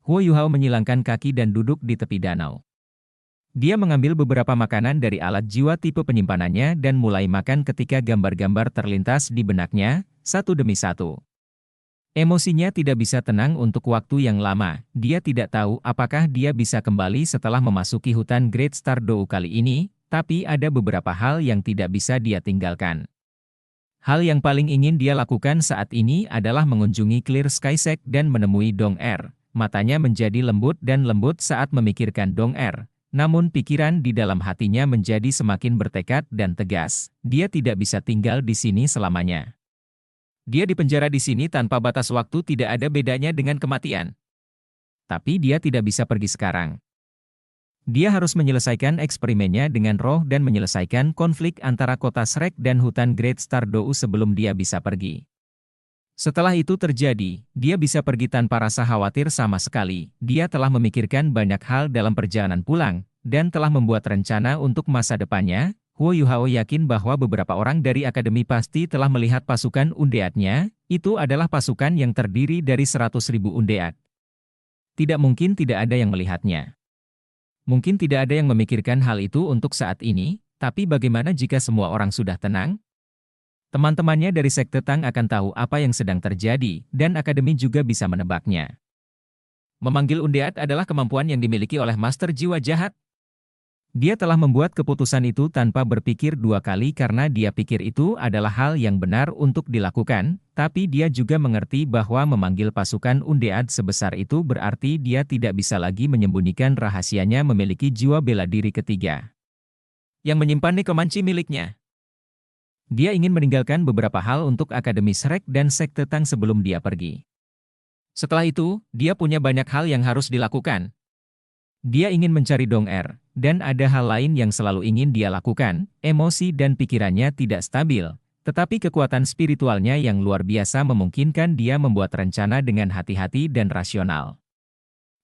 Huo Yuhao menyilangkan kaki dan duduk di tepi danau. Dia mengambil beberapa makanan dari alat jiwa tipe penyimpanannya dan mulai makan ketika gambar-gambar terlintas di benaknya, satu demi satu. Emosinya tidak bisa tenang untuk waktu yang lama. Dia tidak tahu apakah dia bisa kembali setelah memasuki hutan Great Star Dou kali ini, tapi ada beberapa hal yang tidak bisa dia tinggalkan. Hal yang paling ingin dia lakukan saat ini adalah mengunjungi Clear Sky Sect dan menemui Dong Er. Matanya menjadi lembut dan lembut saat memikirkan Dong Er. Namun pikiran di dalam hatinya menjadi semakin bertekad dan tegas. Dia tidak bisa tinggal di sini selamanya. Dia dipenjara di sini tanpa batas waktu, tidak ada bedanya dengan kematian. Tapi dia tidak bisa pergi sekarang. Dia harus menyelesaikan eksperimennya dengan roh dan menyelesaikan konflik antara kota Shrek dan hutan Great Star Dou sebelum dia bisa pergi. Setelah itu terjadi, dia bisa pergi tanpa rasa khawatir sama sekali. Dia telah memikirkan banyak hal dalam perjalanan pulang, dan telah membuat rencana untuk masa depannya. Huo Yuhao yakin bahwa beberapa orang dari akademi pasti telah melihat pasukan undeadnya. Itu adalah pasukan yang terdiri dari 100.000 undead. Tidak mungkin tidak ada yang melihatnya. Mungkin tidak ada yang memikirkan hal itu untuk saat ini, tapi bagaimana jika semua orang sudah tenang? Teman-temannya dari Sekte Tang akan tahu apa yang sedang terjadi, dan akademi juga bisa menebaknya. Memanggil undead adalah kemampuan yang dimiliki oleh Master Jiwa Jahat. Dia telah membuat keputusan itu tanpa berpikir dua kali karena dia pikir itu adalah hal yang benar untuk dilakukan, tapi dia juga mengerti bahwa memanggil pasukan undead sebesar itu berarti dia tidak bisa lagi menyembunyikan rahasianya memiliki jiwa bela diri ketiga yang menyimpan nekomanci miliknya. Dia ingin meninggalkan beberapa hal untuk Akademi Shrek dan Sekte Tang sebelum dia pergi. Setelah itu, dia punya banyak hal yang harus dilakukan. Dia ingin mencari Dong Er, dan ada hal lain yang selalu ingin dia lakukan. Emosi dan pikirannya tidak stabil, tetapi kekuatan spiritualnya yang luar biasa memungkinkan dia membuat rencana dengan hati-hati dan rasional.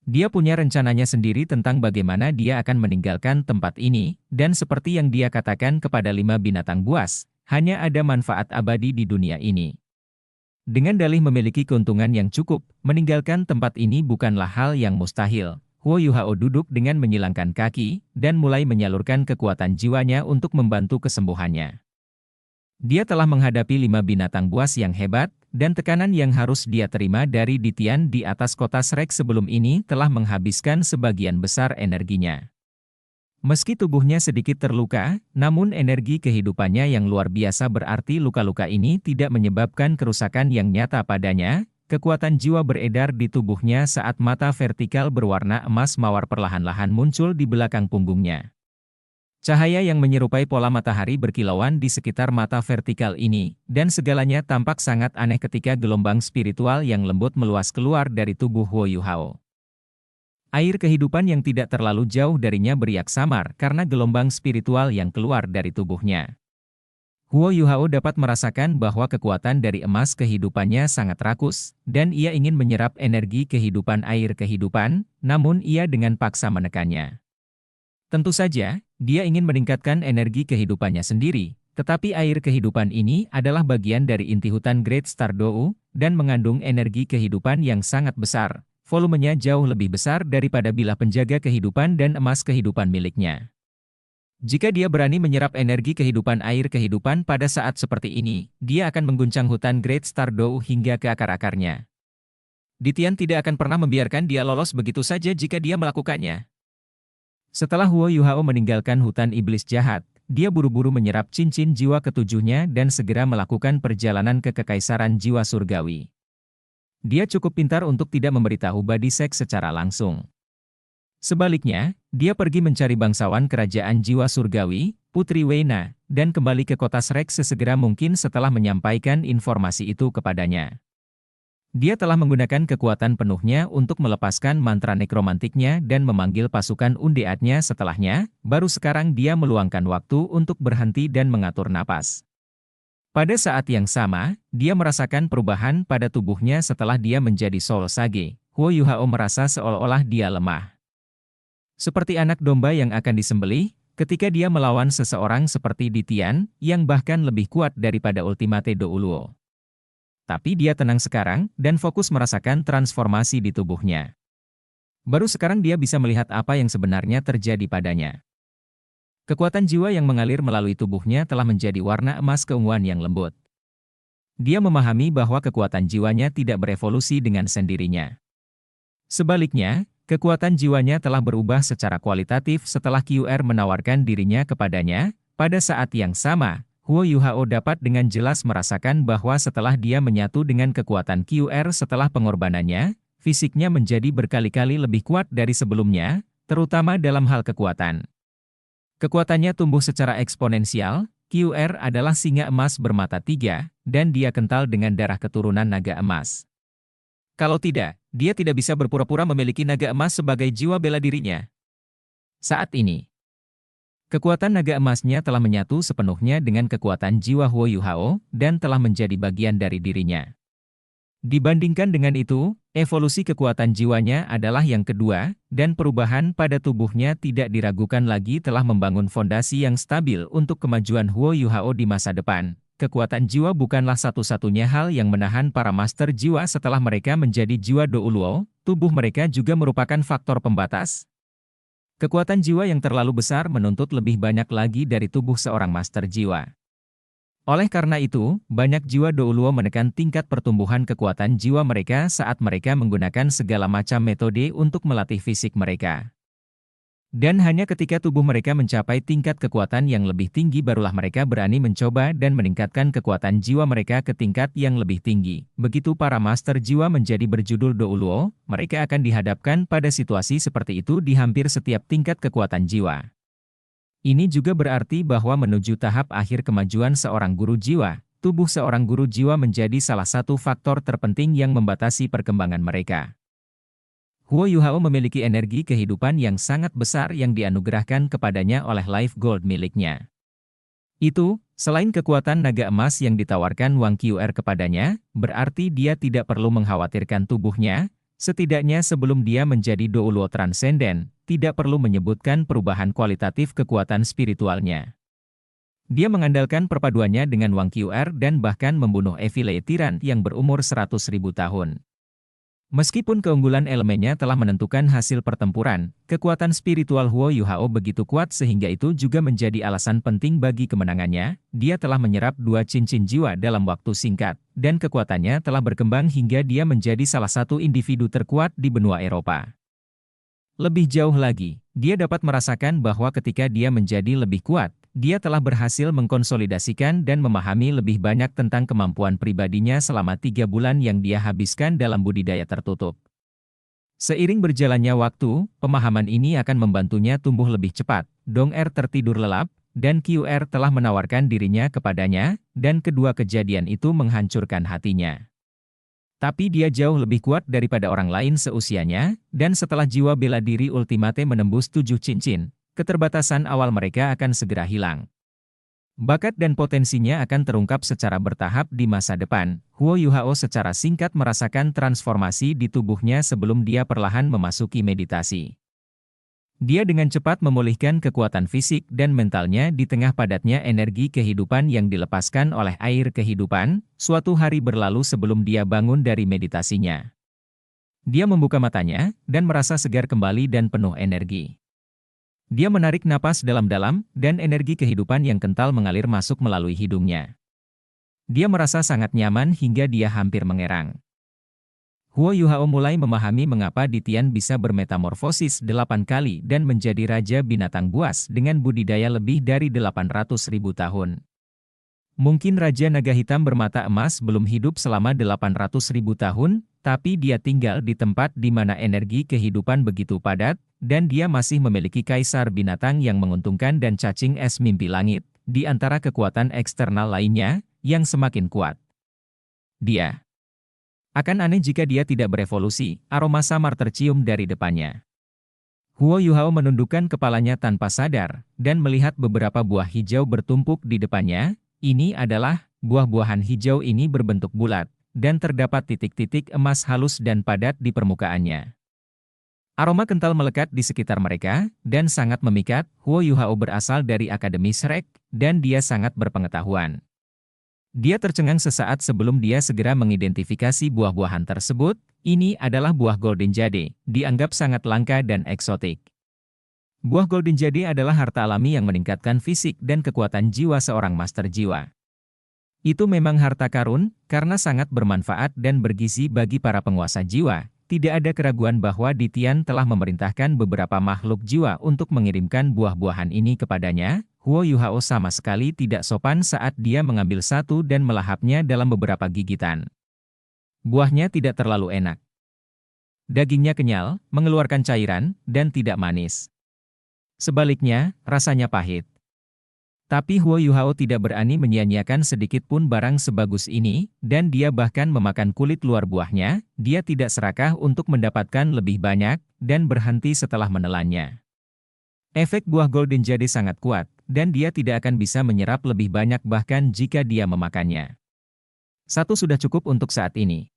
Dia punya rencananya sendiri tentang bagaimana dia akan meninggalkan tempat ini, dan seperti yang dia katakan kepada 5 binatang buas, hanya ada manfaat abadi di dunia ini. Dengan dalih memiliki keuntungan yang cukup, meninggalkan tempat ini bukanlah hal yang mustahil. Huo Yuhao duduk dengan menyilangkan kaki, dan mulai menyalurkan kekuatan jiwanya untuk membantu kesembuhannya. Dia telah menghadapi 5 binatang buas yang hebat, dan tekanan yang harus dia terima dari Ditian di atas kota Shrek sebelum ini telah menghabiskan sebagian besar energinya. Meski tubuhnya sedikit terluka, namun energi kehidupannya yang luar biasa berarti luka-luka ini tidak menyebabkan kerusakan yang nyata padanya. Kekuatan jiwa beredar di tubuhnya saat mata vertikal berwarna emas mawar perlahan-lahan muncul di belakang punggungnya. Cahaya yang menyerupai pola matahari berkilauan di sekitar mata vertikal ini, dan segalanya tampak sangat aneh ketika gelombang spiritual yang lembut meluas keluar dari tubuh Huo Yuhao. Air kehidupan yang tidak terlalu jauh darinya beriak samar karena gelombang spiritual yang keluar dari tubuhnya. Huo Yuhao dapat merasakan bahwa kekuatan dari emas kehidupannya sangat rakus, dan ia ingin menyerap energi kehidupan air kehidupan, namun ia dengan paksa menekannya. Tentu saja, dia ingin meningkatkan energi kehidupannya sendiri, tetapi air kehidupan ini adalah bagian dari inti hutan Great Star Dou, dan mengandung energi kehidupan yang sangat besar. Volumenya jauh lebih besar daripada bilah penjaga kehidupan dan emas kehidupan miliknya. Jika dia berani menyerap energi kehidupan air kehidupan pada saat seperti ini, dia akan mengguncang hutan Great Star Dou hingga ke akar-akarnya. Ditian tidak akan pernah membiarkan dia lolos begitu saja jika dia melakukannya. Setelah Huo Yuhao meninggalkan hutan iblis jahat, dia buru-buru menyerap cincin jiwa ketujuhnya dan segera melakukan perjalanan ke kekaisaran jiwa surgawi. Dia cukup pintar untuk tidak memberitahu Badisek secara langsung. Sebaliknya, dia pergi mencari bangsawan kerajaan jiwa surgawi, Putri Weina, dan kembali ke kota Shrek sesegera mungkin setelah menyampaikan informasi itu kepadanya. Dia telah menggunakan kekuatan penuhnya untuk melepaskan mantra nekromantiknya dan memanggil pasukan undeadnya setelahnya, baru sekarang dia meluangkan waktu untuk berhenti dan mengatur napas. Pada saat yang sama, dia merasakan perubahan pada tubuhnya setelah dia menjadi Soul Sage. Huo Yuhao merasa seolah-olah dia lemah. Seperti anak domba yang akan disembelih, ketika dia melawan seseorang seperti Ditian, yang bahkan lebih kuat daripada Ultimate Douluo. Tapi dia tenang sekarang, dan fokus merasakan transformasi di tubuhnya. Baru sekarang dia bisa melihat apa yang sebenarnya terjadi padanya. Kekuatan jiwa yang mengalir melalui tubuhnya telah menjadi warna emas keunguan yang lembut. Dia memahami bahwa kekuatan jiwanya tidak berevolusi dengan sendirinya. Sebaliknya, kekuatan jiwanya telah berubah secara kualitatif setelah QR menawarkan dirinya kepadanya. Pada saat yang sama, Huo Yuhao dapat dengan jelas merasakan bahwa setelah dia menyatu dengan kekuatan QR setelah pengorbanannya, fisiknya menjadi berkali-kali lebih kuat dari sebelumnya, terutama dalam hal kekuatan. Kekuatannya tumbuh secara eksponensial. QR adalah singa emas bermata tiga, dan dia kental dengan darah keturunan naga emas. Kalau tidak, dia tidak bisa berpura-pura memiliki naga emas sebagai jiwa bela dirinya. Saat ini, kekuatan naga emasnya telah menyatu sepenuhnya dengan kekuatan jiwa Huo Yuhao, dan telah menjadi bagian dari dirinya. Dibandingkan dengan itu, evolusi kekuatan jiwanya adalah yang kedua, dan perubahan pada tubuhnya tidak diragukan lagi telah membangun fondasi yang stabil untuk kemajuan Huo Yuhao di masa depan. Kekuatan jiwa bukanlah satu-satunya hal yang menahan para master jiwa setelah mereka menjadi jiwa Douluo, tubuh mereka juga merupakan faktor pembatas. Kekuatan jiwa yang terlalu besar menuntut lebih banyak lagi dari tubuh seorang master jiwa. Oleh karena itu, banyak jiwa Douluo menekan tingkat pertumbuhan kekuatan jiwa mereka saat mereka menggunakan segala macam metode untuk melatih fisik mereka. Dan hanya ketika tubuh mereka mencapai tingkat kekuatan yang lebih tinggi barulah mereka berani mencoba dan meningkatkan kekuatan jiwa mereka ke tingkat yang lebih tinggi. Begitu para master jiwa menjadi berjudul Douluo, mereka akan dihadapkan pada situasi seperti itu di hampir setiap tingkat kekuatan jiwa. Ini juga berarti bahwa menuju tahap akhir kemajuan seorang guru jiwa, tubuh seorang guru jiwa menjadi salah satu faktor terpenting yang membatasi perkembangan mereka. Huo Yuhao memiliki energi kehidupan yang sangat besar yang dianugerahkan kepadanya oleh Life Gold miliknya. Itu, selain kekuatan naga emas yang ditawarkan Wang QR kepadanya, berarti dia tidak perlu mengkhawatirkan tubuhnya, setidaknya sebelum dia menjadi Douluo Transcendent, tidak perlu menyebutkan perubahan kualitatif kekuatan spiritualnya. Dia mengandalkan perpaduannya dengan Wang QR dan bahkan membunuh Evile Tiran yang berumur 100.000 tahun. Meskipun keunggulan elemennya telah menentukan hasil pertempuran, kekuatan spiritual Huo Yuhao begitu kuat sehingga itu juga menjadi alasan penting bagi kemenangannya. Dia telah menyerap 2 cincin jiwa dalam waktu singkat, dan kekuatannya telah berkembang hingga dia menjadi salah satu individu terkuat di benua Eropa. Lebih jauh lagi, dia dapat merasakan bahwa ketika dia menjadi lebih kuat, dia telah berhasil mengkonsolidasikan dan memahami lebih banyak tentang kemampuan pribadinya selama 3 bulan yang dia habiskan dalam budidaya tertutup. Seiring berjalannya waktu, pemahaman ini akan membantunya tumbuh lebih cepat. Dong Er tertidur lelap, dan QR telah menawarkan dirinya kepadanya, dan kedua kejadian itu menghancurkan hatinya. Tapi dia jauh lebih kuat daripada orang lain seusianya, dan setelah jiwa bela diri ultimate menembus 7 cincin, keterbatasan awal mereka akan segera hilang. Bakat dan potensinya akan terungkap secara bertahap di masa depan. Huo Yuhao secara singkat merasakan transformasi di tubuhnya sebelum dia perlahan memasuki meditasi. Dia dengan cepat memulihkan kekuatan fisik dan mentalnya di tengah padatnya energi kehidupan yang dilepaskan oleh air kehidupan. Suatu hari berlalu sebelum dia bangun dari meditasinya. Dia membuka matanya dan merasa segar kembali dan penuh energi. Dia menarik napas dalam-dalam dan energi kehidupan yang kental mengalir masuk melalui hidungnya. Dia merasa sangat nyaman hingga dia hampir mengerang. Huo Yuhao mulai memahami mengapa Ditian bisa bermetamorfosis 8 kali dan menjadi raja binatang buas dengan budidaya lebih dari 800.000 tahun. Mungkin Raja Naga Hitam bermata emas belum hidup selama 800.000 tahun, tapi dia tinggal di tempat di mana energi kehidupan begitu padat, dan dia masih memiliki kaisar binatang yang menguntungkan dan cacing es mimpi langit, di antara kekuatan eksternal lainnya, yang semakin kuat. Dia akan aneh jika dia tidak berevolusi, aroma samar tercium dari depannya. Huo Yuhao menundukkan kepalanya tanpa sadar, dan melihat beberapa buah hijau bertumpuk di depannya. Ini adalah, buah-buahan hijau ini berbentuk bulat, dan terdapat titik-titik emas halus dan padat di permukaannya. Aroma kental melekat di sekitar mereka, dan sangat memikat. Huo Yuhao berasal dari Akademi Shrek, dan dia sangat berpengetahuan. Dia tercengang sesaat sebelum dia segera mengidentifikasi buah-buahan tersebut. Ini adalah buah Golden Jade, dianggap sangat langka dan eksotik. Buah Golden Jade adalah harta alami yang meningkatkan fisik dan kekuatan jiwa seorang master jiwa. Itu memang harta karun, karena sangat bermanfaat dan bergizi bagi para penguasa jiwa. Tidak ada keraguan bahwa Ditian telah memerintahkan beberapa makhluk jiwa untuk mengirimkan buah-buahan ini kepadanya. Huo Yuhao sama sekali tidak sopan saat dia mengambil satu dan melahapnya dalam beberapa gigitan. Buahnya tidak terlalu enak. Dagingnya kenyal, mengeluarkan cairan, dan tidak manis. Sebaliknya, rasanya pahit. Tapi Huo Yuhao tidak berani menyia-nyiakan sedikit pun barang sebagus ini, dan dia bahkan memakan kulit luar buahnya. Dia tidak serakah untuk mendapatkan lebih banyak, dan berhenti setelah menelannya. Efek buah Golden Jade sangat kuat, dan dia tidak akan bisa menyerap lebih banyak bahkan jika dia memakannya. Satu sudah cukup untuk saat ini.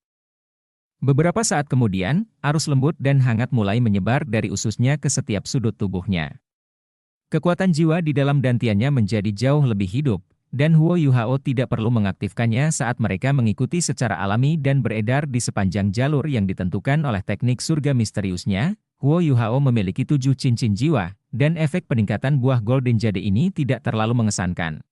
Beberapa saat kemudian, arus lembut dan hangat mulai menyebar dari ususnya ke setiap sudut tubuhnya. Kekuatan jiwa di dalam dantiannya menjadi jauh lebih hidup, dan Huo Yuhao tidak perlu mengaktifkannya saat mereka mengikuti secara alami dan beredar di sepanjang jalur yang ditentukan oleh teknik surga misteriusnya. Huo Yuhao memiliki 7 cincin jiwa, dan efek peningkatan buah Golden Jade ini tidak terlalu mengesankan.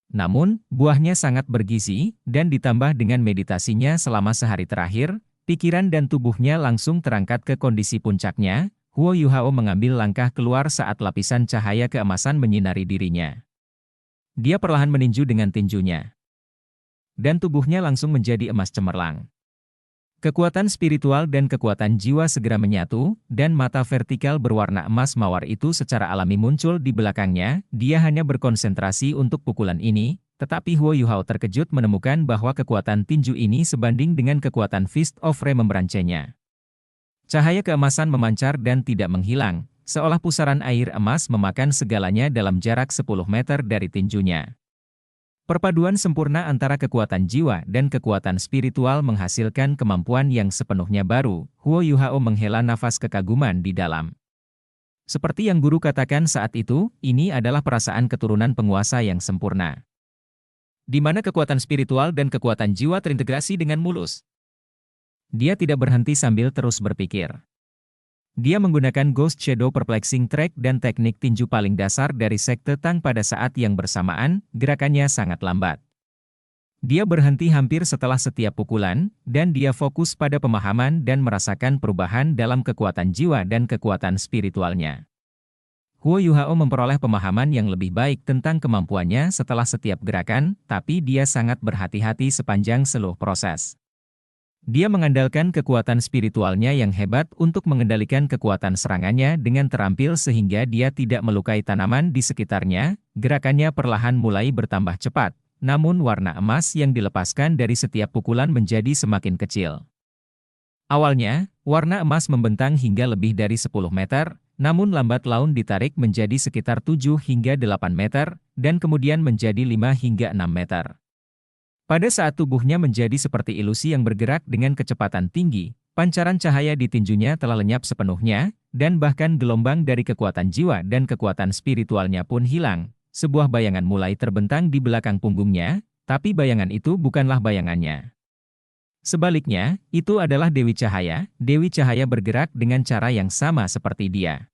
Namun, buahnya sangat bergizi, dan ditambah dengan meditasinya selama sehari terakhir, pikiran dan tubuhnya langsung terangkat ke kondisi puncaknya. Huo Yuhao mengambil langkah keluar saat lapisan cahaya keemasan menyinari dirinya. Dia perlahan meninju dengan tinjunya. Dan tubuhnya langsung menjadi emas cemerlang. Kekuatan spiritual dan kekuatan jiwa segera menyatu, dan mata vertikal berwarna emas mawar itu secara alami muncul di belakangnya. Dia hanya berkonsentrasi untuk pukulan ini, tetapi Huo Yuhao terkejut menemukan bahwa kekuatan tinju ini sebanding dengan kekuatan Fist of Remembrance-nya. Cahaya keemasan memancar dan tidak menghilang, seolah pusaran air emas memakan segalanya dalam jarak 10 meter dari tinjunya. Perpaduan sempurna antara kekuatan jiwa dan kekuatan spiritual menghasilkan kemampuan yang sepenuhnya baru. Huo Yuhao menghela nafas kekaguman di dalam. Seperti yang guru katakan saat itu, ini adalah perasaan keturunan penguasa yang sempurna. Di mana kekuatan spiritual dan kekuatan jiwa terintegrasi dengan mulus. Dia tidak berhenti sambil terus berpikir. Dia menggunakan Ghost Shadow Perplexing Track dan teknik tinju paling dasar dari Sekte Tang pada saat yang bersamaan, gerakannya sangat lambat. Dia berhenti hampir setelah setiap pukulan, dan dia fokus pada pemahaman dan merasakan perubahan dalam kekuatan jiwa dan kekuatan spiritualnya. Huo Yuhao memperoleh pemahaman yang lebih baik tentang kemampuannya setelah setiap gerakan, tapi dia sangat berhati-hati sepanjang seluruh proses. Dia mengandalkan kekuatan spiritualnya yang hebat untuk mengendalikan kekuatan serangannya dengan terampil sehingga dia tidak melukai tanaman di sekitarnya. Gerakannya perlahan mulai bertambah cepat, namun warna emas yang dilepaskan dari setiap pukulan menjadi semakin kecil. Awalnya, warna emas membentang hingga lebih dari 10 meter, namun lambat laun ditarik menjadi sekitar 7 hingga 8 meter, dan kemudian menjadi 5 hingga 6 meter. Pada saat tubuhnya menjadi seperti ilusi yang bergerak dengan kecepatan tinggi, pancaran cahaya di tinjunya telah lenyap sepenuhnya, dan bahkan gelombang dari kekuatan jiwa dan kekuatan spiritualnya pun hilang. Sebuah bayangan mulai terbentang di belakang punggungnya, tapi bayangan itu bukanlah bayangannya. Sebaliknya, itu adalah Dewi Cahaya. Dewi Cahaya bergerak dengan cara yang sama seperti dia.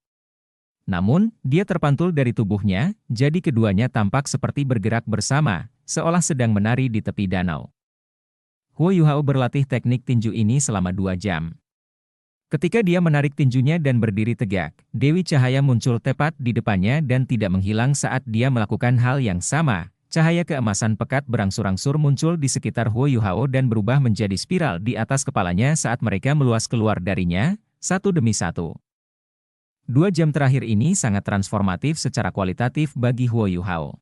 Namun, dia terpantul dari tubuhnya, jadi keduanya tampak seperti bergerak bersama, seolah sedang menari di tepi danau. Huo Yuhao berlatih teknik tinju ini selama 2 jam. Ketika dia menarik tinjunya dan berdiri tegak, Dewi Cahaya muncul tepat di depannya dan tidak menghilang saat dia melakukan hal yang sama. Cahaya keemasan pekat berangsur-angsur muncul di sekitar Huo Yuhao dan berubah menjadi spiral di atas kepalanya saat mereka meluas keluar darinya, satu demi satu. 2 jam terakhir ini sangat transformatif secara kualitatif bagi Huo Yuhao.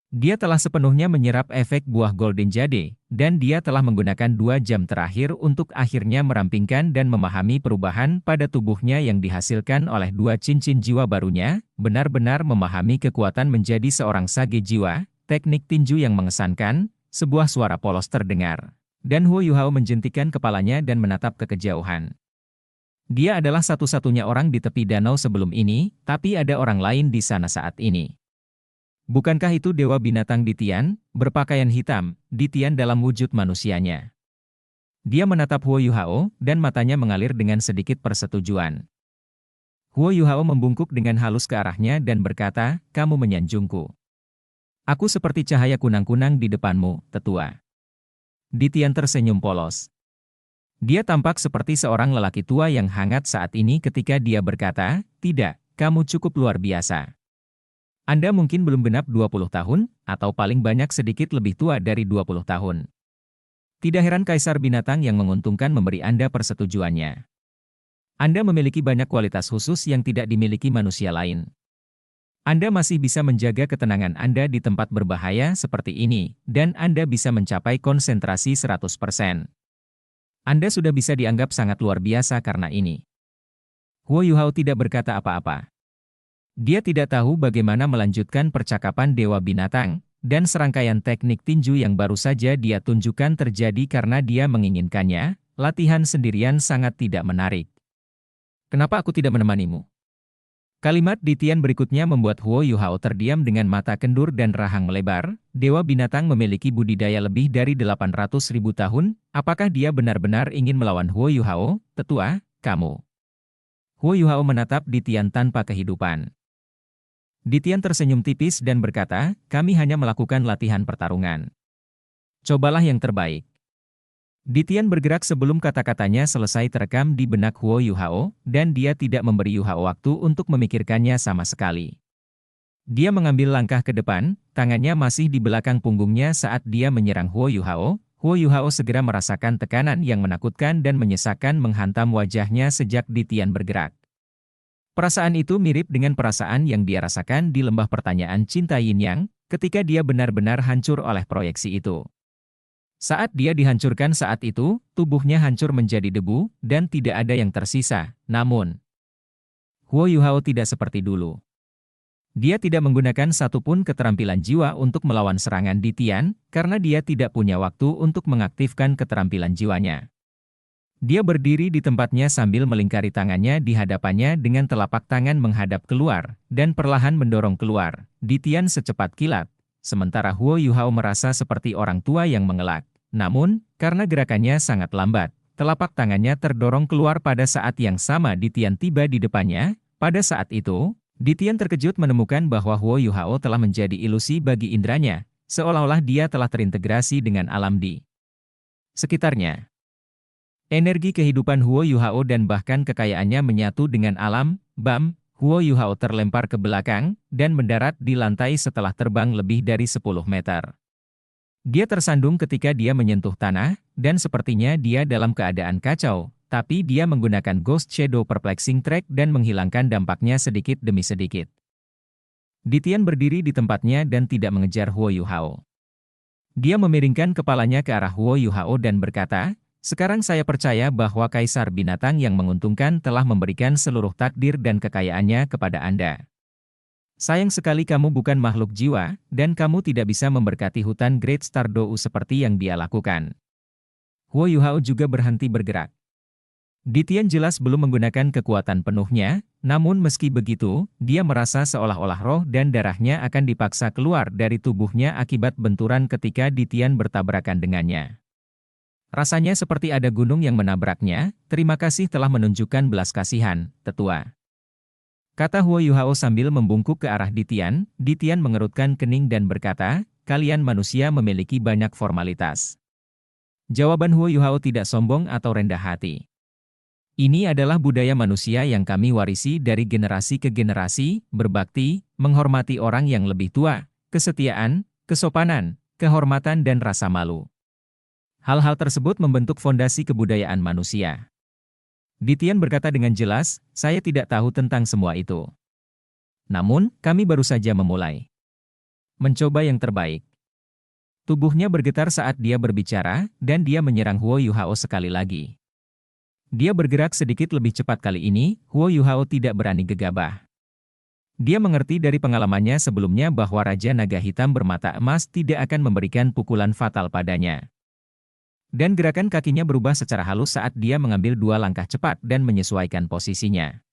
Dia telah sepenuhnya menyerap efek buah Golden Jade, dan dia telah menggunakan 2 jam terakhir untuk akhirnya merampingkan dan memahami perubahan pada tubuhnya yang dihasilkan oleh 2 cincin jiwa barunya, benar-benar memahami kekuatan menjadi seorang sage jiwa, teknik tinju yang mengesankan. Sebuah suara polos terdengar. Dan Huo Yuhao menjentikan kepalanya dan menatap ke kejauhan. Dia adalah satu-satunya orang di tepi danau sebelum ini, tapi ada orang lain di sana saat ini. Bukankah itu Dewa Binatang Ditian, berpakaian hitam, Ditian dalam wujud manusianya? Dia menatap Huo Yuhao, dan matanya mengalir dengan sedikit persetujuan. Huo Yuhao membungkuk dengan halus ke arahnya dan berkata, "Kamu menyanjungku. Aku seperti cahaya kunang-kunang di depanmu, tetua." Ditian tersenyum polos. Dia tampak seperti seorang lelaki tua yang hangat saat ini ketika dia berkata, "Tidak, kamu cukup luar biasa. Anda mungkin belum genap 20 tahun, atau paling banyak sedikit lebih tua dari 20 tahun. Tidak heran Kaisar Binatang yang menguntungkan memberi Anda persetujuannya. Anda memiliki banyak kualitas khusus yang tidak dimiliki manusia lain. Anda masih bisa menjaga ketenangan Anda di tempat berbahaya seperti ini, dan Anda bisa mencapai konsentrasi 100%. Anda sudah bisa dianggap sangat luar biasa karena ini." Huo Yuhao tidak berkata apa-apa. Dia tidak tahu bagaimana melanjutkan percakapan Dewa Binatang, dan serangkaian teknik tinju yang baru saja dia tunjukkan terjadi karena dia menginginkannya. Latihan sendirian sangat tidak menarik. "Kenapa aku tidak menemanimu?" Kalimat Ditian berikutnya membuat Huo Yuhao terdiam dengan mata kendur dan rahang melebar. Dewa Binatang memiliki budidaya lebih dari 800.000 tahun. Apakah dia benar-benar ingin melawan Huo Yuhao? "Tetua, kamu." Huo Yuhao menatap Ditian tanpa kehidupan. Ditian tersenyum tipis dan berkata, "Kami hanya melakukan latihan pertarungan. Cobalah yang terbaik." Ditian bergerak sebelum kata-katanya selesai terekam di benak Huo Yuhao, dan dia tidak memberi Yuhao waktu untuk memikirkannya sama sekali. Dia mengambil langkah ke depan, tangannya masih di belakang punggungnya saat dia menyerang Huo Yuhao. Huo Yuhao segera merasakan tekanan yang menakutkan dan menyesakkan menghantam wajahnya sejak Ditian bergerak. Perasaan itu mirip dengan perasaan yang dia rasakan di lembah pertanyaan cinta Yin Yang, ketika dia benar-benar hancur oleh proyeksi itu. Saat dia dihancurkan saat itu, tubuhnya hancur menjadi debu, dan tidak ada yang tersisa. Namun, Huo Yuhao tidak seperti dulu. Dia tidak menggunakan satupun keterampilan jiwa untuk melawan serangan Ditian, karena dia tidak punya waktu untuk mengaktifkan keterampilan jiwanya. Dia berdiri di tempatnya sambil melingkari tangannya di hadapannya dengan telapak tangan menghadap keluar, dan perlahan mendorong keluar Ditian secepat kilat, sementara Huo Yuhao merasa seperti orang tua yang mengelak. Namun, karena gerakannya sangat lambat, telapak tangannya terdorong keluar pada saat yang sama Ditian tiba di depannya. Pada saat itu, Ditian terkejut menemukan bahwa Huo Yuhao telah menjadi ilusi bagi indranya, seolah-olah dia telah terintegrasi dengan alam di sekitarnya. Energi kehidupan Huo Yuhao dan bahkan kekayaannya menyatu dengan alam. Bam, Huo Yuhao terlempar ke belakang, dan mendarat di lantai setelah terbang lebih dari 10 meter. Dia tersandung ketika dia menyentuh tanah, dan sepertinya dia dalam keadaan kacau, tapi dia menggunakan Ghost Shadow Perplexing Track dan menghilangkan dampaknya sedikit demi sedikit. Ditian berdiri di tempatnya dan tidak mengejar Huo Yuhao. Dia memiringkan kepalanya ke arah Huo Yuhao dan berkata, "Sekarang saya percaya bahwa Kaisar Binatang yang menguntungkan telah memberikan seluruh takdir dan kekayaannya kepada Anda. Sayang sekali kamu bukan makhluk jiwa, dan kamu tidak bisa memberkati hutan Great Star Dou seperti yang dia lakukan." Huo Yuhao juga berhenti bergerak. Ditian jelas belum menggunakan kekuatan penuhnya, namun meski begitu, dia merasa seolah-olah roh dan darahnya akan dipaksa keluar dari tubuhnya akibat benturan ketika Ditian bertabrakan dengannya. Rasanya seperti ada gunung yang menabraknya. "Terima kasih telah menunjukkan belas kasihan, tetua," kata Huo Yuhao sambil membungkuk ke arah Ditian. Ditian mengerutkan kening dan berkata, "Kalian manusia memiliki banyak formalitas." Jawaban Huo Yuhao tidak sombong atau rendah hati. "Ini adalah budaya manusia yang kami warisi dari generasi ke generasi, berbakti, menghormati orang yang lebih tua, kesetiaan, kesopanan, kehormatan dan rasa malu. Hal-hal tersebut membentuk fondasi kebudayaan manusia." Ditian berkata dengan jelas, "Saya tidak tahu tentang semua itu. Namun, kami baru saja memulai. Mencoba yang terbaik." Tubuhnya bergetar saat dia berbicara, dan dia menyerang Huo Yuhao sekali lagi. Dia bergerak sedikit lebih cepat kali ini. Huo Yuhao tidak berani gegabah. Dia mengerti dari pengalamannya sebelumnya bahwa Raja Naga Hitam bermata emas tidak akan memberikan pukulan fatal padanya. Dan gerakan kakinya berubah secara halus saat dia mengambil 2 langkah cepat dan menyesuaikan posisinya.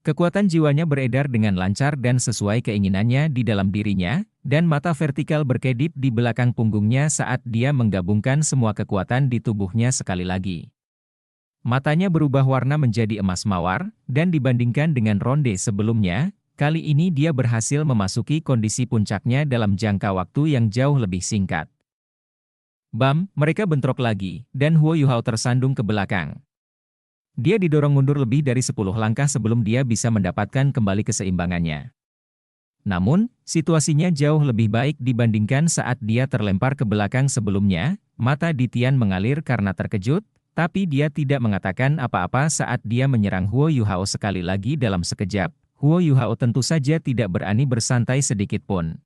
Kekuatan jiwanya beredar dengan lancar dan sesuai keinginannya di dalam dirinya, dan mata vertikal berkedip di belakang punggungnya saat dia menggabungkan semua kekuatan di tubuhnya sekali lagi. Matanya berubah warna menjadi emas mawar, dan dibandingkan dengan ronde sebelumnya, kali ini dia berhasil memasuki kondisi puncaknya dalam jangka waktu yang jauh lebih singkat. Bam, mereka bentrok lagi, dan Huo Yuhao tersandung ke belakang. Dia didorong mundur lebih dari 10 langkah sebelum dia bisa mendapatkan kembali keseimbangannya. Namun, situasinya jauh lebih baik dibandingkan saat dia terlempar ke belakang sebelumnya. Mata Ditian mengalir karena terkejut, tapi dia tidak mengatakan apa-apa saat dia menyerang Huo Yuhao sekali lagi dalam sekejap. Huo Yuhao tentu saja tidak berani bersantai sedikit pun.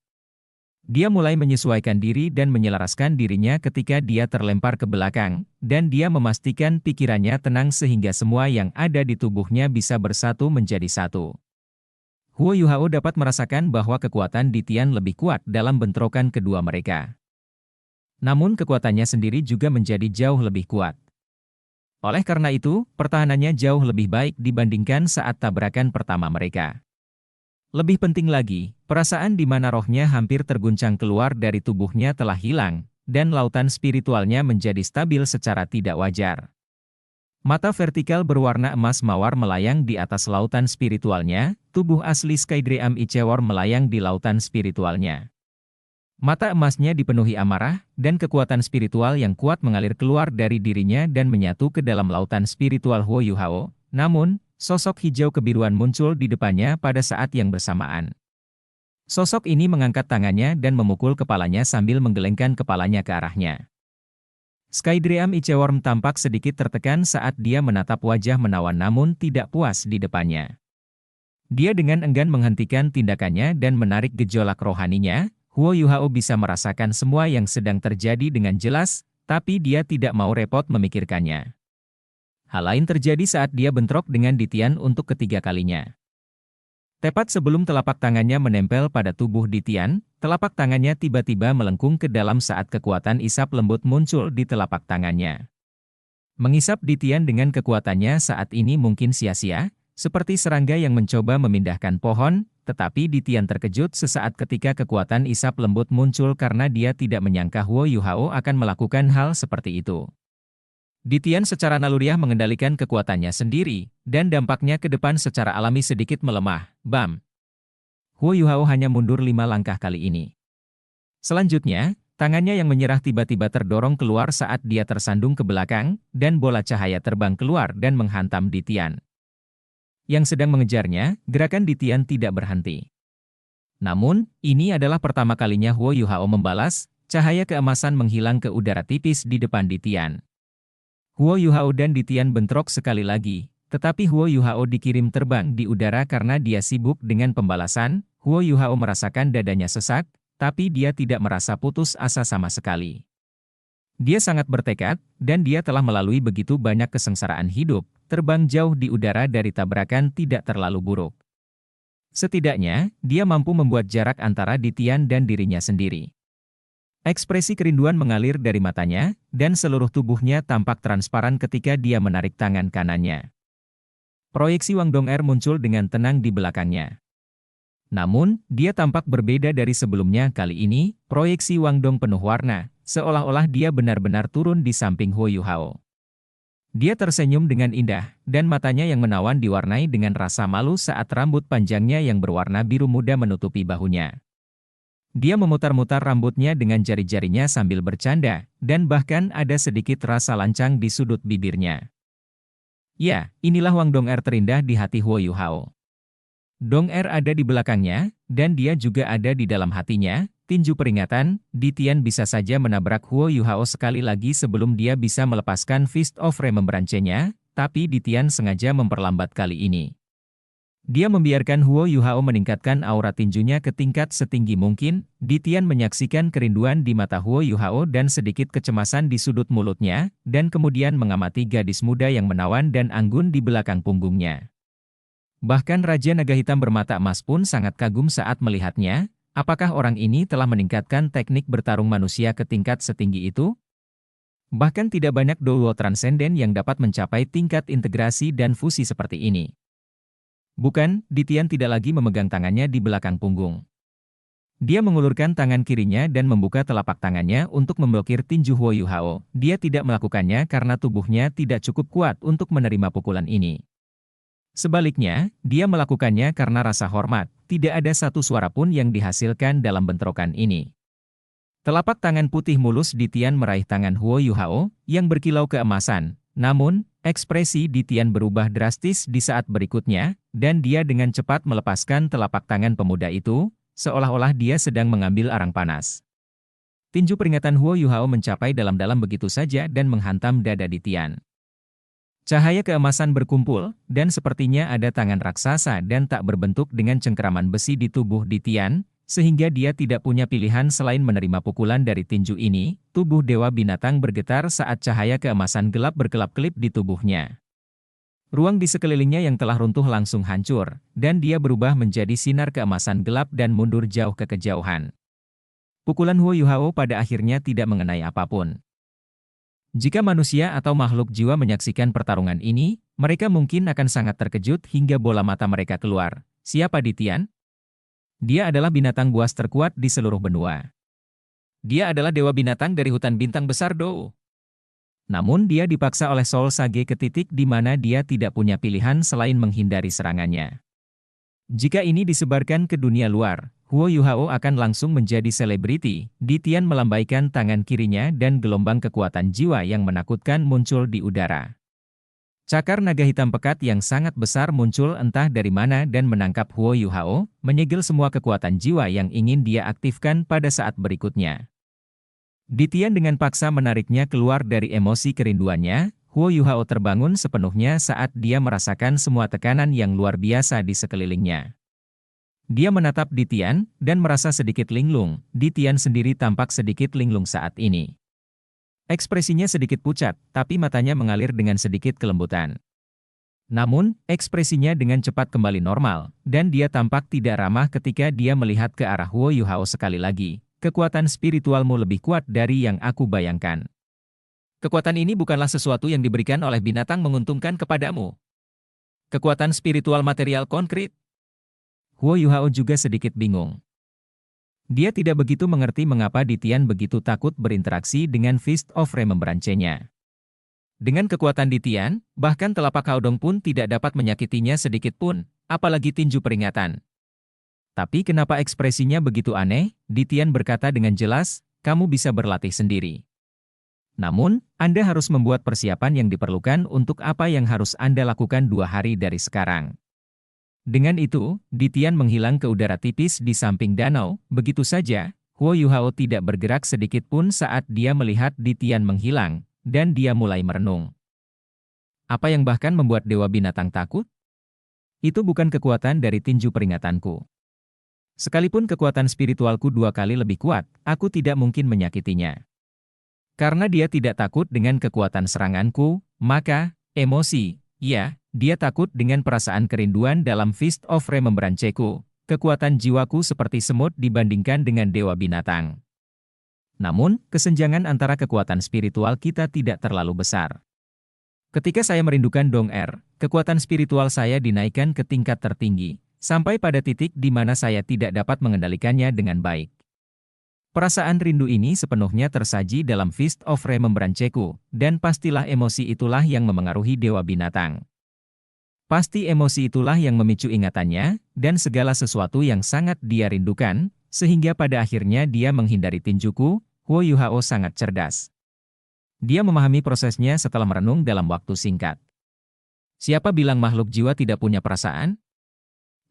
Dia mulai menyesuaikan diri dan menyelaraskan dirinya ketika dia terlempar ke belakang, dan dia memastikan pikirannya tenang sehingga semua yang ada di tubuhnya bisa bersatu menjadi satu. Huo Yuhao dapat merasakan bahwa kekuatan Ditian lebih kuat dalam bentrokan kedua mereka. Namun kekuatannya sendiri juga menjadi jauh lebih kuat. Oleh karena itu, pertahanannya jauh lebih baik dibandingkan saat tabrakan pertama mereka. Lebih penting lagi, perasaan di mana rohnya hampir terguncang keluar dari tubuhnya telah hilang, dan lautan spiritualnya menjadi stabil secara tidak wajar. Mata vertikal berwarna emas mawar melayang di atas lautan spiritualnya, tubuh asli Skydream Ichewar melayang di lautan spiritualnya. Mata emasnya dipenuhi amarah, dan kekuatan spiritual yang kuat mengalir keluar dari dirinya dan menyatu ke dalam lautan spiritual Huo Yuhao. Namun, sosok hijau kebiruan muncul di depannya pada saat yang bersamaan. Sosok ini mengangkat tangannya dan memukul kepalanya sambil menggelengkan kepalanya ke arahnya. Skydream Ichewar tampak sedikit tertekan saat dia menatap wajah menawan namun tidak puas di depannya. Dia dengan enggan menghentikan tindakannya dan menarik gejolak rohaninya. Huo Yuhao bisa merasakan semua yang sedang terjadi dengan jelas, tapi dia tidak mau repot memikirkannya. Hal lain terjadi saat dia bentrok dengan Ditian untuk ketiga kalinya. Tepat sebelum telapak tangannya menempel pada tubuh Ditian, telapak tangannya tiba-tiba melengkung ke dalam saat kekuatan isap lembut muncul di telapak tangannya. Mengisap Ditian dengan kekuatannya saat ini mungkin sia-sia, seperti serangga yang mencoba memindahkan pohon, tetapi Ditian terkejut sesaat ketika kekuatan isap lembut muncul karena dia tidak menyangka Huo Yuhao akan melakukan hal seperti itu. Ditian secara naluriah mengendalikan kekuatannya sendiri, dan dampaknya ke depan secara alami sedikit melemah. Bam! Huo Yuhao hanya mundur 5 langkah kali ini. Selanjutnya, tangannya yang menyerah tiba-tiba terdorong keluar saat dia tersandung ke belakang, dan bola cahaya terbang keluar dan menghantam Ditian. Yang sedang mengejarnya, gerakan Ditian tidak berhenti. Namun, ini adalah pertama kalinya Huo Yuhao membalas, cahaya keemasan menghilang ke udara tipis di depan Ditian. Huo Yuhao dan Ditian bentrok sekali lagi, tetapi Huo Yuhao dikirim terbang di udara karena dia sibuk dengan pembalasan. Huo Yuhao merasakan dadanya sesak, tapi dia tidak merasa putus asa sama sekali. Dia sangat bertekad, dan dia telah melalui begitu banyak kesengsaraan hidup, terbang jauh di udara dari tabrakan tidak terlalu buruk. Setidaknya, dia mampu membuat jarak antara Ditian dan dirinya sendiri. Ekspresi kerinduan mengalir dari matanya, dan seluruh tubuhnya tampak transparan ketika dia menarik tangan kanannya. Proyeksi Wang Dong'er muncul dengan tenang di belakangnya. Namun, dia tampak berbeda dari sebelumnya kali ini, proyeksi Wang Dong penuh warna, seolah-olah dia benar-benar turun di samping Huo Yuhao. Dia tersenyum dengan indah, dan matanya yang menawan diwarnai dengan rasa malu saat rambut panjangnya yang berwarna biru muda menutupi bahunya. Dia memutar-mutar rambutnya dengan jari-jarinya sambil bercanda, dan bahkan ada sedikit rasa lancang di sudut bibirnya. Ya, inilah Wang Dong'er terindah di hati Huo Yuhao. Dong'er ada di belakangnya, dan dia juga ada di dalam hatinya. Tinju peringatan, Ditian bisa saja menabrak Huo Yuhao sekali lagi sebelum dia bisa melepaskan Fist of Remembrance-nya, tapi Ditian sengaja memperlambat kali ini. Dia membiarkan Huo Yuhao meningkatkan aura tinjunya ke tingkat setinggi mungkin. Ditian menyaksikan kerinduan di mata Huo Yuhao dan sedikit kecemasan di sudut mulutnya, dan kemudian mengamati gadis muda yang menawan dan anggun di belakang punggungnya. Bahkan Raja Naga Hitam bermata emas pun sangat kagum saat melihatnya. Apakah orang ini telah meningkatkan teknik bertarung manusia ke tingkat setinggi itu? Bahkan tidak banyak duo transenden yang dapat mencapai tingkat integrasi dan fusi seperti ini. Bukan, Ditian tidak lagi memegang tangannya di belakang punggung. Dia mengulurkan tangan kirinya dan membuka telapak tangannya untuk memblokir tinju Huo Yuhao. Dia tidak melakukannya karena tubuhnya tidak cukup kuat untuk menerima pukulan ini. Sebaliknya, dia melakukannya karena rasa hormat. Tidak ada satu suara pun yang dihasilkan dalam bentrokan ini. Telapak tangan putih mulus Ditian meraih tangan Huo Yuhao, yang berkilau keemasan. Namun, ekspresi Ditian berubah drastis di saat berikutnya, dan dia dengan cepat melepaskan telapak tangan pemuda itu, seolah-olah dia sedang mengambil arang panas. Tinju peringatan Huo Yuhao mencapai dalam-dalam begitu saja dan menghantam dada Ditian. Cahaya keemasan berkumpul, dan sepertinya ada tangan raksasa dan tak berbentuk dengan cengkeraman besi di tubuh Ditian, sehingga dia tidak punya pilihan selain menerima pukulan dari tinju ini. Tubuh Dewa Binatang bergetar saat cahaya keemasan gelap berkelap-kelip di tubuhnya. Ruang di sekelilingnya yang telah runtuh langsung hancur, dan dia berubah menjadi sinar keemasan gelap dan mundur jauh ke kejauhan. Pukulan Huo Yuhao pada akhirnya tidak mengenai apapun. Jika manusia atau makhluk jiwa menyaksikan pertarungan ini, mereka mungkin akan sangat terkejut hingga bola mata mereka keluar. Siapa Ditian? Dia adalah binatang buas terkuat di seluruh benua. Dia adalah dewa binatang dari hutan bintang besar Dou. Namun dia dipaksa oleh Soul Sage ke titik di mana dia tidak punya pilihan selain menghindari serangannya. Jika ini disebarkan ke dunia luar, Huo Yuhao akan langsung menjadi selebriti. Ditian melambaikan tangan kirinya dan gelombang kekuatan jiwa yang menakutkan muncul di udara. Cakar naga hitam pekat yang sangat besar muncul entah dari mana dan menangkap Huo Yuhao, menyegel semua kekuatan jiwa yang ingin dia aktifkan pada saat berikutnya. Ditian dengan paksa menariknya keluar dari emosi kerinduannya. Huo Yuhao terbangun sepenuhnya saat dia merasakan semua tekanan yang luar biasa di sekelilingnya. Dia menatap Ditian, dan merasa sedikit linglung. Ditian sendiri tampak sedikit linglung saat ini. Ekspresinya sedikit pucat, tapi matanya mengalir dengan sedikit kelembutan. Namun, ekspresinya dengan cepat kembali normal, dan dia tampak tidak ramah ketika dia melihat ke arah Huo Yuhao sekali lagi. Kekuatan spiritualmu lebih kuat dari yang aku bayangkan. Kekuatan ini bukanlah sesuatu yang diberikan oleh binatang menguntungkan kepadamu. Kekuatan spiritual material konkret. Huo Yuhao juga sedikit bingung. Dia tidak begitu mengerti mengapa Ditian begitu takut berinteraksi dengan Fist of Remembrance-nya. Dengan kekuatan Ditian, bahkan telapak Haodong pun tidak dapat menyakitinya sedikit pun, apalagi tinju peringatan. Tapi kenapa ekspresinya begitu aneh? Ditian berkata dengan jelas, kamu bisa berlatih sendiri. Namun, Anda harus membuat persiapan yang diperlukan untuk apa yang harus Anda lakukan 2 hari dari sekarang. Dengan itu, Ditian menghilang ke udara tipis di samping danau. Begitu saja, Huo Yuhao tidak bergerak sedikit pun saat dia melihat Ditian menghilang, dan dia mulai merenung. Apa yang bahkan membuat Dewa Binatang takut? Itu bukan kekuatan dari tinju peringatanku. Sekalipun kekuatan spiritualku 2 kali lebih kuat, aku tidak mungkin menyakitinya. Karena dia tidak takut dengan kekuatan seranganku, maka, emosi, ya, dia takut dengan perasaan kerinduan dalam Fist of Remembrance-ku. Kekuatan jiwaku seperti semut dibandingkan dengan Dewa Binatang. Namun, kesenjangan antara kekuatan spiritual kita tidak terlalu besar. Ketika saya merindukan Dong Er, kekuatan spiritual saya dinaikkan ke tingkat tertinggi, sampai pada titik di mana saya tidak dapat mengendalikannya dengan baik. Perasaan rindu ini sepenuhnya tersaji dalam Fist of Remembrance-ku, dan pastilah emosi itulah yang memengaruhi Dewa Binatang. Pasti emosi itulah yang memicu ingatannya, dan segala sesuatu yang sangat dia rindukan, sehingga pada akhirnya dia menghindari tinjuku. Huo Yuhao sangat cerdas. Dia memahami prosesnya setelah merenung dalam waktu singkat. Siapa bilang makhluk jiwa tidak punya perasaan?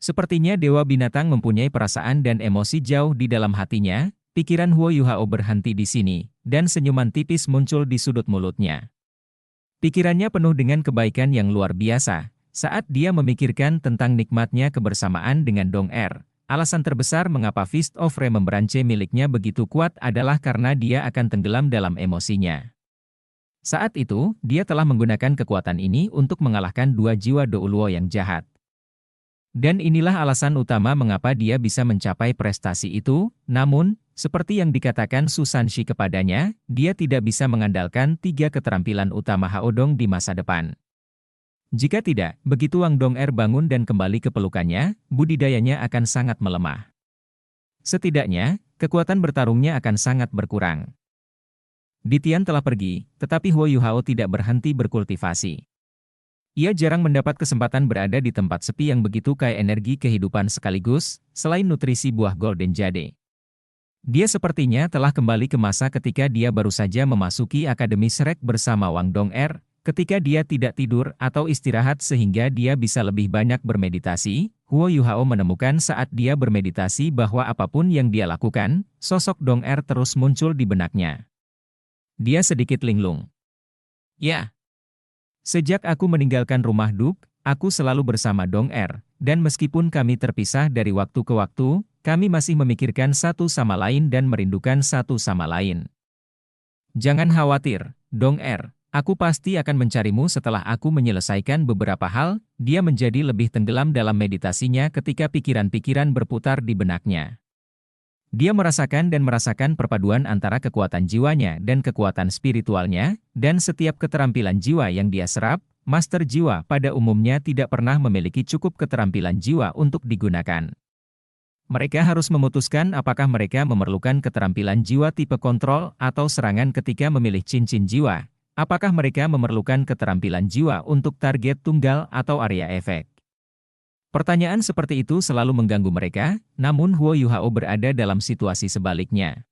Sepertinya Dewa Binatang mempunyai perasaan dan emosi jauh di dalam hatinya. Pikiran Huo Yuhao berhenti di sini, dan senyuman tipis muncul di sudut mulutnya. Pikirannya penuh dengan kebaikan yang luar biasa, saat dia memikirkan tentang nikmatnya kebersamaan dengan Dong Er. Alasan terbesar mengapa Fist of Remembrance miliknya begitu kuat adalah karena dia akan tenggelam dalam emosinya. Saat itu, dia telah menggunakan kekuatan ini untuk mengalahkan 2 jiwa Douluo yang jahat. Dan inilah alasan utama mengapa dia bisa mencapai prestasi itu. Namun, seperti yang dikatakan Susan Shi kepadanya, dia tidak bisa mengandalkan 3 keterampilan utama Haodong di masa depan. Jika tidak, begitu Wang Dong'er bangun dan kembali ke pelukannya, budidayanya akan sangat melemah. Setidaknya, kekuatan bertarungnya akan sangat berkurang. Ditian telah pergi, tetapi Huo Yuhao tidak berhenti berkultivasi. Ia jarang mendapat kesempatan berada di tempat sepi yang begitu kaya energi kehidupan sekaligus, selain nutrisi buah Golden Jade. Dia sepertinya telah kembali ke masa ketika dia baru saja memasuki Akademi Shrek bersama Wang Dong'er, ketika dia tidak tidur atau istirahat sehingga dia bisa lebih banyak bermeditasi. Huo Yuhao menemukan saat dia bermeditasi bahwa apapun yang dia lakukan, sosok Dong'er terus muncul di benaknya. Dia sedikit linglung. Ya. Sejak aku meninggalkan rumah Duk, aku selalu bersama Dong'er, dan meskipun kami terpisah dari waktu ke waktu, kami masih memikirkan satu sama lain dan merindukan satu sama lain. Jangan khawatir, Dong'er, aku pasti akan mencarimu setelah aku menyelesaikan beberapa hal. Dia menjadi lebih tenggelam dalam meditasinya ketika pikiran-pikiran berputar di benaknya. Dia merasakan perpaduan antara kekuatan jiwanya dan kekuatan spiritualnya, dan setiap keterampilan jiwa yang dia serap, master jiwa pada umumnya tidak pernah memiliki cukup keterampilan jiwa untuk digunakan. Mereka harus memutuskan apakah mereka memerlukan keterampilan jiwa tipe kontrol atau serangan ketika memilih cincin jiwa, apakah mereka memerlukan keterampilan jiwa untuk target tunggal atau area efek. Pertanyaan seperti itu selalu mengganggu mereka, namun Huo Yuhao berada dalam situasi sebaliknya.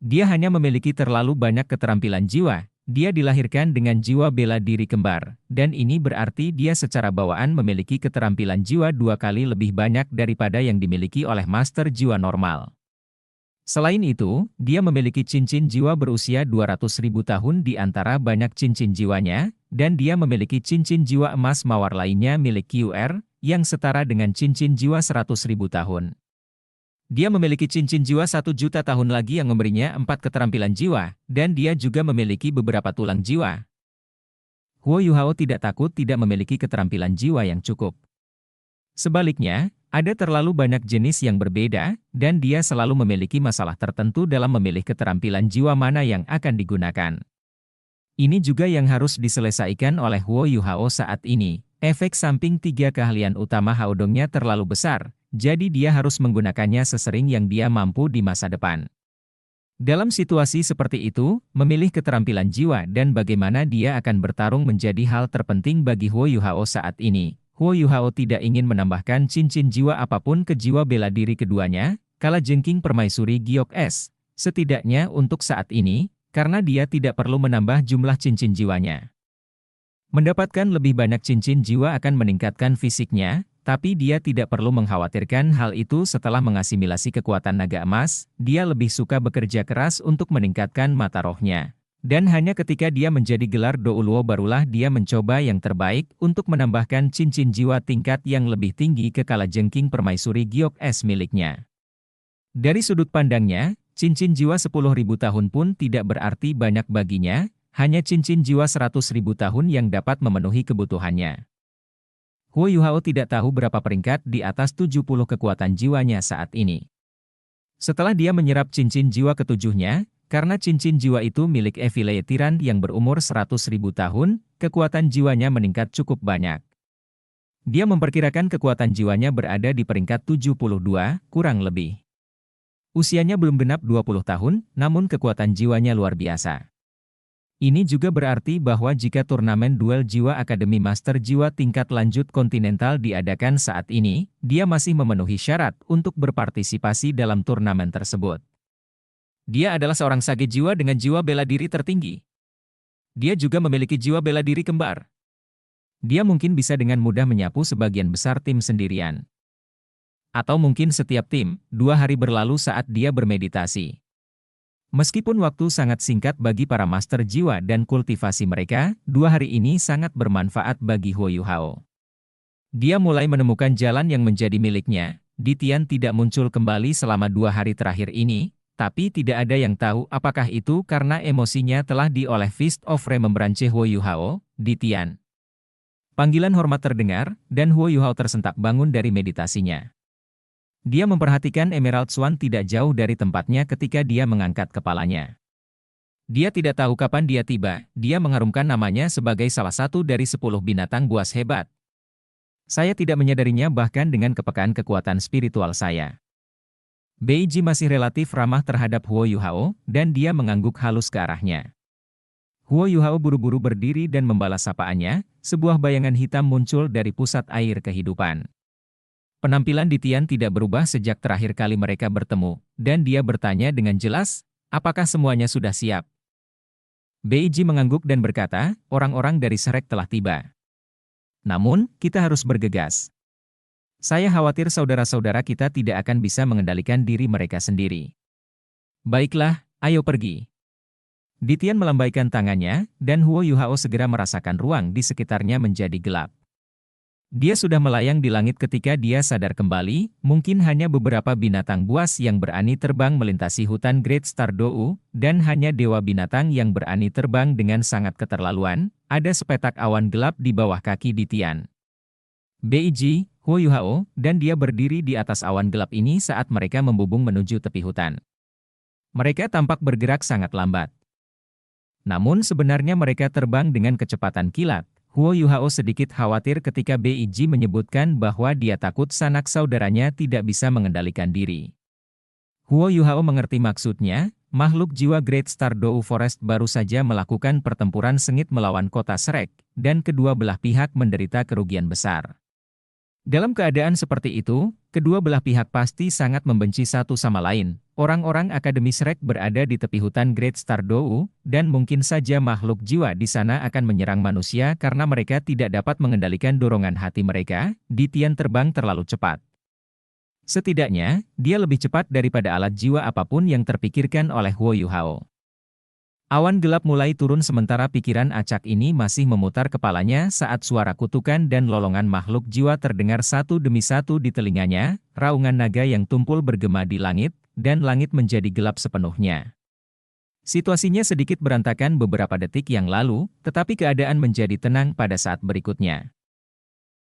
Dia hanya memiliki terlalu banyak keterampilan jiwa, dia dilahirkan dengan jiwa bela diri kembar, dan ini berarti dia secara bawaan memiliki keterampilan jiwa 2 kali lebih banyak daripada yang dimiliki oleh master jiwa normal. Selain itu, dia memiliki cincin jiwa berusia 200.000 tahun di antara banyak cincin jiwanya, dan dia memiliki cincin jiwa emas mawar lainnya milik QR, yang setara dengan cincin jiwa 100.000 tahun. Dia memiliki cincin jiwa 1 juta tahun lagi yang memberinya 4 keterampilan jiwa, dan dia juga memiliki beberapa tulang jiwa. Huo Yuhao tidak takut tidak memiliki keterampilan jiwa yang cukup. Sebaliknya, ada terlalu banyak jenis yang berbeda, dan dia selalu memiliki masalah tertentu dalam memilih keterampilan jiwa mana yang akan digunakan. Ini juga yang harus diselesaikan oleh Huo Yuhao saat ini. Efek samping 3 keahlian utama Haodongnya terlalu besar, jadi dia harus menggunakannya sesering yang dia mampu di masa depan. Dalam situasi seperti itu, memilih keterampilan jiwa dan bagaimana dia akan bertarung menjadi hal terpenting bagi Huo Yuhao saat ini. Huo Yuhao tidak ingin menambahkan cincin jiwa apapun ke jiwa bela diri keduanya, kala jengking permaisuri Giok S, setidaknya untuk saat ini, karena dia tidak perlu menambah jumlah cincin jiwanya. Mendapatkan lebih banyak cincin jiwa akan meningkatkan fisiknya, tapi dia tidak perlu mengkhawatirkan hal itu setelah mengasimilasi kekuatan naga emas, dia lebih suka bekerja keras untuk meningkatkan mata rohnya. Dan hanya ketika dia menjadi gelar Douluo barulah dia mencoba yang terbaik untuk menambahkan cincin jiwa tingkat yang lebih tinggi ke kalajengking permaisuri Giok S miliknya. Dari sudut pandangnya, cincin jiwa 10.000 tahun pun tidak berarti banyak baginya, hanya cincin jiwa 100.000 tahun yang dapat memenuhi kebutuhannya. Huo Yuhao tidak tahu berapa peringkat di atas 70 kekuatan jiwanya saat ini. Setelah dia menyerap cincin jiwa ketujuhnya, karena cincin jiwa itu milik Evile Tiran yang berumur 100.000 tahun, kekuatan jiwanya meningkat cukup banyak. Dia memperkirakan kekuatan jiwanya berada di peringkat 72, kurang lebih. Usianya belum genap 20 tahun, namun kekuatan jiwanya luar biasa. Ini juga berarti bahwa jika turnamen duel jiwa Akademi Master Jiwa tingkat lanjut kontinental diadakan saat ini, dia masih memenuhi syarat untuk berpartisipasi dalam turnamen tersebut. Dia adalah seorang sage jiwa dengan jiwa bela diri tertinggi. Dia juga memiliki jiwa bela diri kembar. Dia mungkin bisa dengan mudah menyapu sebagian besar tim sendirian. Atau mungkin setiap tim, 2 hari berlalu saat dia bermeditasi. Meskipun waktu sangat singkat bagi para master jiwa dan kultivasi mereka, 2 hari ini sangat bermanfaat bagi Huo Yuhao. Dia mulai menemukan jalan yang menjadi miliknya. Ditian tidak muncul kembali selama 2 hari terakhir ini, tapi tidak ada yang tahu apakah itu karena emosinya telah oleh Fist of Remembrance Huo Yuhao, Ditian. Panggilan hormat terdengar, dan Huo Yuhao tersentak bangun dari meditasinya. Dia memperhatikan Emerald Swan tidak jauh dari tempatnya ketika dia mengangkat kepalanya. Dia tidak tahu kapan dia tiba, dia mengharumkan namanya sebagai salah satu dari 10 binatang buas hebat. Saya tidak menyadarinya bahkan dengan kepekaan kekuatan spiritual saya. Beiji masih relatif ramah terhadap Huo Yuhao, dan dia mengangguk halus ke arahnya. Huo Yuhao buru-buru berdiri dan membalas sapaannya, sebuah bayangan hitam muncul dari pusat air kehidupan. Penampilan Ditian tidak berubah sejak terakhir kali mereka bertemu, dan dia bertanya dengan jelas, apakah semuanya sudah siap? Beiji mengangguk dan berkata, orang-orang dari Shrek telah tiba. Namun, kita harus bergegas. Saya khawatir saudara-saudara kita tidak akan bisa mengendalikan diri mereka sendiri. Baiklah, ayo pergi. Ditian melambaikan tangannya, dan Huo Yuhao segera merasakan ruang di sekitarnya menjadi gelap. Dia sudah melayang di langit ketika dia sadar kembali, mungkin hanya beberapa binatang buas yang berani terbang melintasi hutan Great Star Dou, dan hanya dewa binatang yang berani terbang dengan sangat keterlaluan, ada sepetak awan gelap di bawah kaki Ditian. Beiji, Huo Yuhao, dan dia berdiri di atas awan gelap ini saat mereka membubung menuju tepi hutan. Mereka tampak bergerak sangat lambat. Namun sebenarnya mereka terbang dengan kecepatan kilat. Huo Yuhao sedikit khawatir ketika Beiji menyebutkan bahwa dia takut sanak saudaranya tidak bisa mengendalikan diri. Huo Yuhao mengerti maksudnya, makhluk jiwa Great Star Dou Forest baru saja melakukan pertempuran sengit melawan kota Shrek, dan kedua belah pihak menderita kerugian besar. Dalam keadaan seperti itu, kedua belah pihak pasti sangat membenci satu sama lain. Orang-orang Akademi Shrek berada di tepi hutan Great Star Dou, dan mungkin saja makhluk jiwa di sana akan menyerang manusia karena mereka tidak dapat mengendalikan dorongan hati mereka. Ditian terbang terlalu cepat. Setidaknya, dia lebih cepat daripada alat jiwa apapun yang terpikirkan oleh Huo Yuhao. Awan gelap mulai turun sementara pikiran acak ini masih memutar kepalanya saat suara kutukan dan lolongan makhluk jiwa terdengar satu demi satu di telinganya, raungan naga yang tumpul bergema di langit, dan langit menjadi gelap sepenuhnya. Situasinya sedikit berantakan beberapa detik yang lalu, tetapi keadaan menjadi tenang pada saat berikutnya.